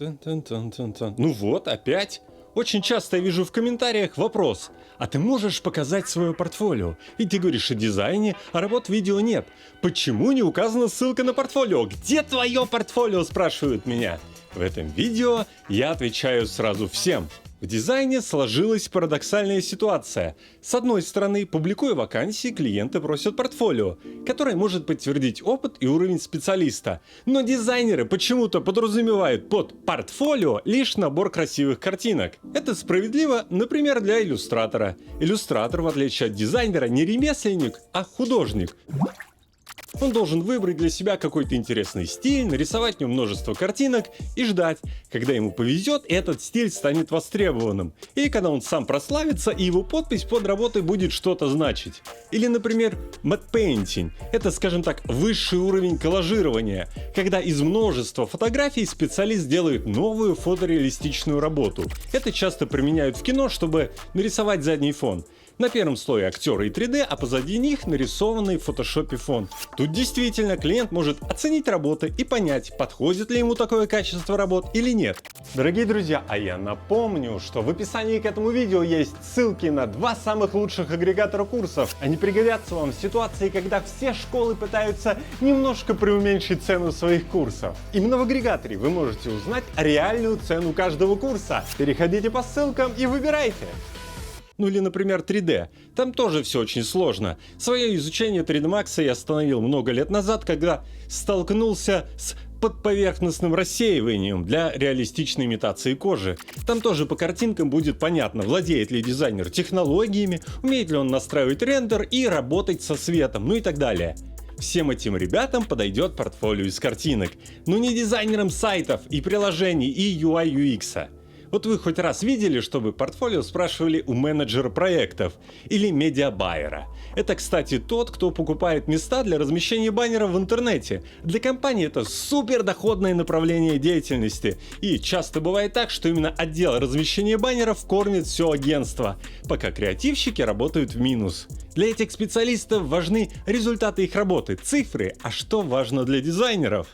Тын-тын-тын-тын-тын. Ну вот, опять. Очень часто я вижу в комментариях вопрос: а ты можешь показать свое портфолио? Ведь ты говоришь о дизайне, а работ видео нет. Почему не указана ссылка на портфолио? Где твое портфолио, спрашивают меня. В этом видео я отвечаю сразу всем. В дизайне сложилась парадоксальная ситуация. С одной стороны, публикуя вакансии, клиенты просят портфолио, которое может подтвердить опыт и уровень специалиста. Но дизайнеры почему-то подразумевают под портфолио лишь набор красивых картинок. Это справедливо, например, для иллюстратора. Иллюстратор, в отличие от дизайнера, не ремесленник, а художник. Он должен выбрать для себя какой-то интересный стиль, нарисовать в нем множество картинок и ждать, когда ему повезет, и этот стиль станет востребованным. Или когда он сам прославится, и его подпись под работой будет что-то значить. Или, например, matte painting. Это, скажем так, высший уровень коллажирования, когда из множества фотографий специалист делает новую фотореалистичную работу. Это часто применяют в кино, чтобы нарисовать задний фон. На первом слое актеры и 3D, а позади них нарисованный в фотошопе фон. Тут действительно клиент может оценить работы и понять, подходит ли ему такое качество работ или нет. Дорогие друзья, а я напомню, что в описании к этому видео есть ссылки на 2 самых лучших агрегатора курсов. Они пригодятся вам в ситуации, когда все школы пытаются немножко преуменьшить цену своих курсов. Именно в агрегаторе вы можете узнать реальную цену каждого курса. Переходите по ссылкам и выбирайте. Ну или, например, 3D. Там тоже все очень сложно. Свое изучение 3D Max я остановил много лет назад, когда столкнулся с подповерхностным рассеиванием для реалистичной имитации кожи. Там тоже по картинкам будет понятно, владеет ли дизайнер технологиями, умеет ли он настраивать рендер и работать со светом, ну и так далее. Всем этим ребятам подойдет портфолио из картинок, но не дизайнерам сайтов и приложений и UI UX. Вот вы хоть раз видели, чтобы портфолио спрашивали у менеджера проектов или медиабайера? Это, кстати, тот, кто покупает места для размещения баннеров в интернете. Для компании это супер доходное направление деятельности. И часто бывает так, что именно отдел размещения баннеров кормит все агентство, пока креативщики работают в минус. Для этих специалистов важны результаты их работы, цифры, а что важно для дизайнеров?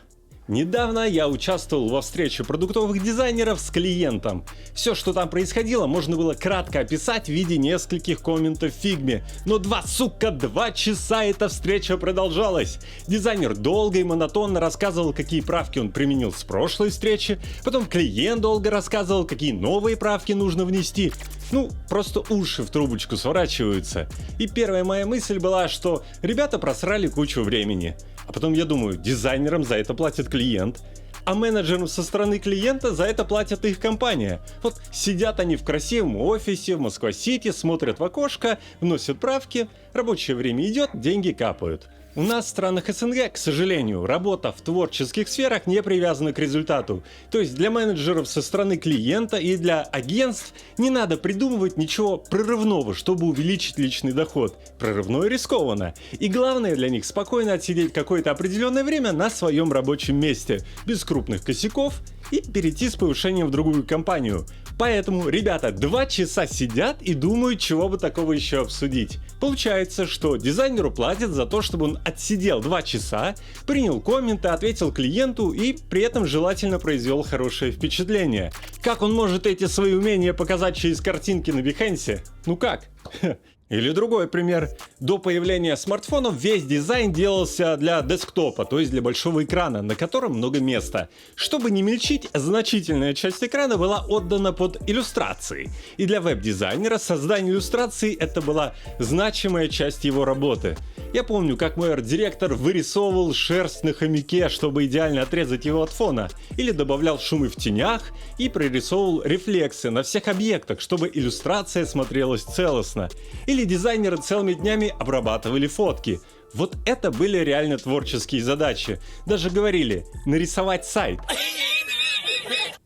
Недавно я участвовал во встрече продуктовых дизайнеров с клиентом. Все, что там происходило, можно было кратко описать в виде нескольких комментов в Figma. Но 2 часа эта встреча продолжалась. Дизайнер долго и монотонно рассказывал, какие правки он применил с прошлой встречи. Потом клиент долго рассказывал, какие новые правки нужно внести. Ну, просто уши в трубочку сворачиваются. И первая моя мысль была, что ребята просрали кучу времени. А потом я думаю, дизайнерам за это платит клиент, а менеджерам со стороны клиента за это платит их компания. Вот сидят они в красивом офисе в Москва-Сити, смотрят в окошко, вносят правки, рабочее время идет, деньги капают. У нас в странах СНГ, к сожалению, работа в творческих сферах не привязана к результату. То есть для менеджеров со стороны клиента и для агентств не надо придумывать ничего прорывного, чтобы увеличить личный доход. Прорывное рискованно. И главное для них спокойно отсидеть какое-то определенное время на своем рабочем месте, без крупных косяков, и перейти с повышением в другую компанию. Поэтому ребята 2 часа сидят и думают, чего бы такого еще обсудить. Получается, что дизайнеру платят за то, чтобы он отсидел 2 часа, принял комменты, ответил клиенту и при этом желательно произвел хорошее впечатление. Как он может эти свои умения показать через картинки на Behance? Ну как? Или другой пример. До появления смартфонов весь дизайн делался для десктопа, то есть для большого экрана, на котором много места. Чтобы не мельчить, значительная часть экрана была отдана под иллюстрации. И для веб-дизайнера создание иллюстраций это была значимая часть его работы. Я помню, как мой арт-директор вырисовывал шерсть на хомяке, чтобы идеально отрезать его от фона, или добавлял шумы в тенях и прорисовывал рефлексы на всех объектах, чтобы иллюстрация смотрелась целостно. Или дизайнеры целыми днями обрабатывали фотки. Вот это были реально творческие задачи. Даже говорили нарисовать сайт.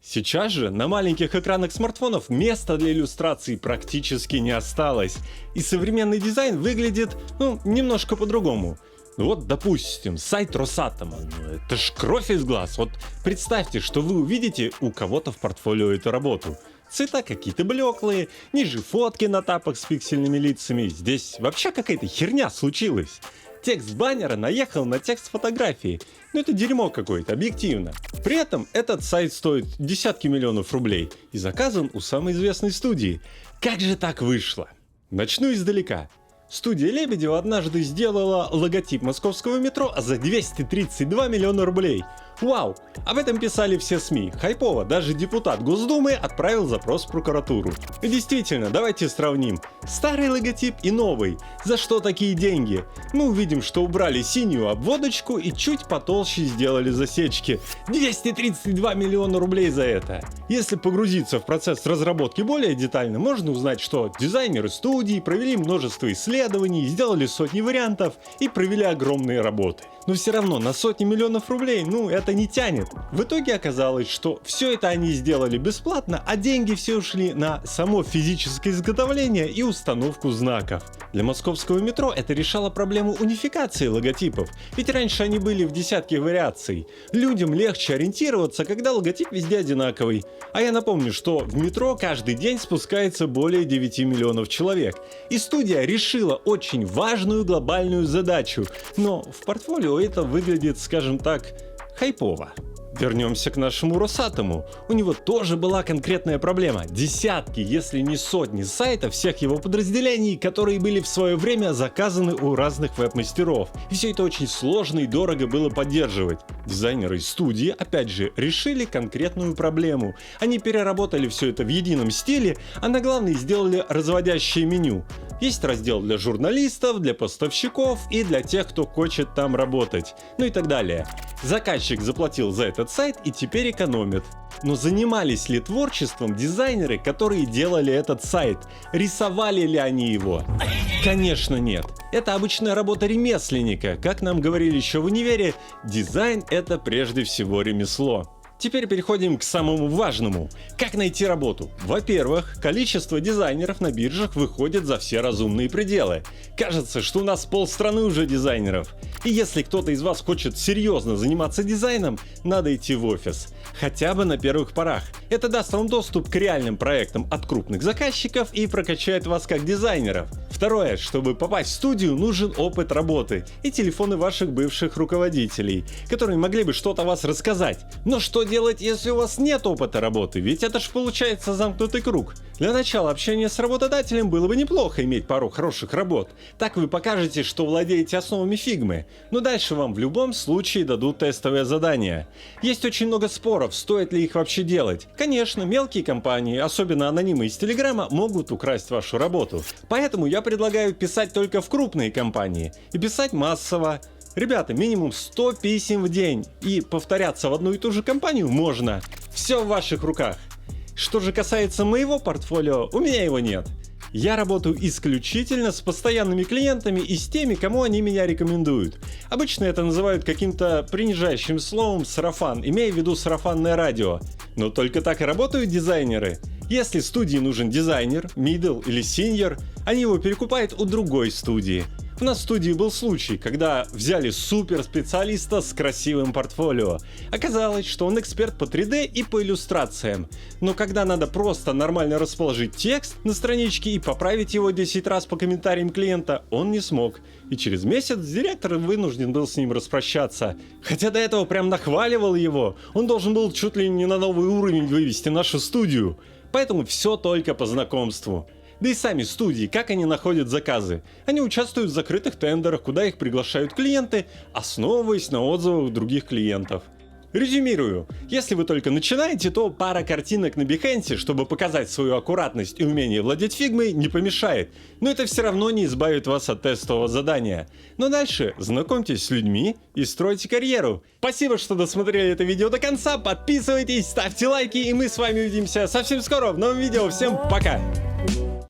Сейчас же на маленьких экранах смартфонов места для иллюстраций практически не осталось. И современный дизайн выглядит, немножко по-другому. Вот, допустим, сайт Росатома. Это ж кровь из глаз. Вот представьте, что вы увидите у кого-то в портфолио эту работу. Цвета какие-то блеклые, ниже фотки на тапах с пиксельными лицами. Здесь вообще какая-то херня случилась. Текст баннера наехал на текст фотографии. Ну это дерьмо какое-то, объективно. При этом этот сайт стоит десятки миллионов рублей и заказан у самой известной студии. Как же так вышло? Начну издалека. Студия Лебедева однажды сделала логотип московского метро за 232 миллиона рублей. Вау! Об этом писали все СМИ. Хайпово, даже депутат Госдумы отправил запрос в прокуратуру. И действительно, давайте сравним. Старый логотип и новый. За что такие деньги? Мы увидим, что убрали синюю обводочку и чуть потолще сделали засечки. 232 миллиона рублей за это. Если погрузиться в процесс разработки более детально, можно узнать, что дизайнеры студии провели множество исследований, сделали сотни вариантов и провели огромные работы. Но все равно на сотни миллионов рублей, это не тянет. В итоге оказалось, что все это они сделали бесплатно, а деньги все ушли на само физическое изготовление и установку знаков. Для московского метро это решало проблему унификации логотипов, ведь раньше они были в десятке вариаций. Людям легче ориентироваться, когда логотип везде одинаковый. А я напомню, что в метро каждый день спускается более 9 миллионов человек. И студия решила очень важную глобальную задачу, но в портфолио это выглядит, скажем так, хайпово. Вернемся к нашему Росатому. У него тоже была конкретная проблема. Десятки, если не сотни сайтов всех его подразделений, которые были в свое время заказаны у разных веб-мастеров. И все это очень сложно и дорого было поддерживать. Дизайнеры из студии, опять же, решили конкретную проблему. Они переработали все это в едином стиле, а на главное сделали разводящее меню. Есть раздел для журналистов, для поставщиков и для тех, кто хочет там работать. Ну и так далее. Заказчик заплатил за этот сайт и теперь экономит. Но занимались ли творчеством дизайнеры, которые делали этот сайт? Рисовали ли они его? Конечно нет. Это обычная работа ремесленника. Как нам говорили еще в универе, дизайн — это прежде всего ремесло. Теперь переходим к самому важному. Как найти работу? Во-первых, количество дизайнеров на биржах выходит за все разумные пределы. Кажется, что у нас полстраны уже дизайнеров. И если кто-то из вас хочет серьезно заниматься дизайном, надо идти в офис. Хотя бы на первых порах. Это даст вам доступ к реальным проектам от крупных заказчиков и прокачает вас как дизайнеров. Второе, чтобы попасть в студию, нужен опыт работы и телефоны ваших бывших руководителей, которые могли бы что-то о вас рассказать. Но что делать, если у вас нет опыта работы? Ведь это ж получается замкнутый круг. Для начала общения с работодателем было бы неплохо иметь пару хороших работ. Так вы покажете, что владеете основами фигмы. Но дальше вам в любом случае дадут тестовое задание. Есть очень много споров, стоит ли их вообще делать. Конечно, мелкие компании, особенно анонимы из Телеграма, могут украсть вашу работу. Поэтому я предлагаю писать только в крупные компании. И писать массово. Ребята, минимум 100 писем в день. И повторяться в одну и ту же компанию можно. Все в ваших руках. Что же касается моего портфолио, у меня его нет. Я работаю исключительно с постоянными клиентами и с теми, кому они меня рекомендуют. Обычно это называют каким-то принижающим словом сарафан, имея в виду сарафанное радио. Но только так и работают дизайнеры. Если студии нужен дизайнер, middle или senior, они его перекупают у другой студии. У нас в студии был случай, когда взяли суперспециалиста с красивым портфолио. Оказалось, что он эксперт по 3D и по иллюстрациям. Но когда надо просто нормально расположить текст на страничке и поправить его 10 раз по комментариям клиента, он не смог. И через месяц директор вынужден был с ним распрощаться. Хотя до этого прям нахваливал его. Он должен был чуть ли не на новый уровень вывести нашу студию. Поэтому все только по знакомству. Да и сами студии, как они находят заказы? Они участвуют в закрытых тендерах, куда их приглашают клиенты, основываясь на отзывах других клиентов. Резюмирую. Если вы только начинаете, то пара картинок на Behance, чтобы показать свою аккуратность и умение владеть фигмой, не помешает. Но это все равно не избавит вас от тестового задания. Но дальше знакомьтесь с людьми и стройте карьеру. Спасибо, что досмотрели это видео до конца. Подписывайтесь, ставьте лайки, и мы с вами увидимся совсем скоро в новом видео. Всем пока!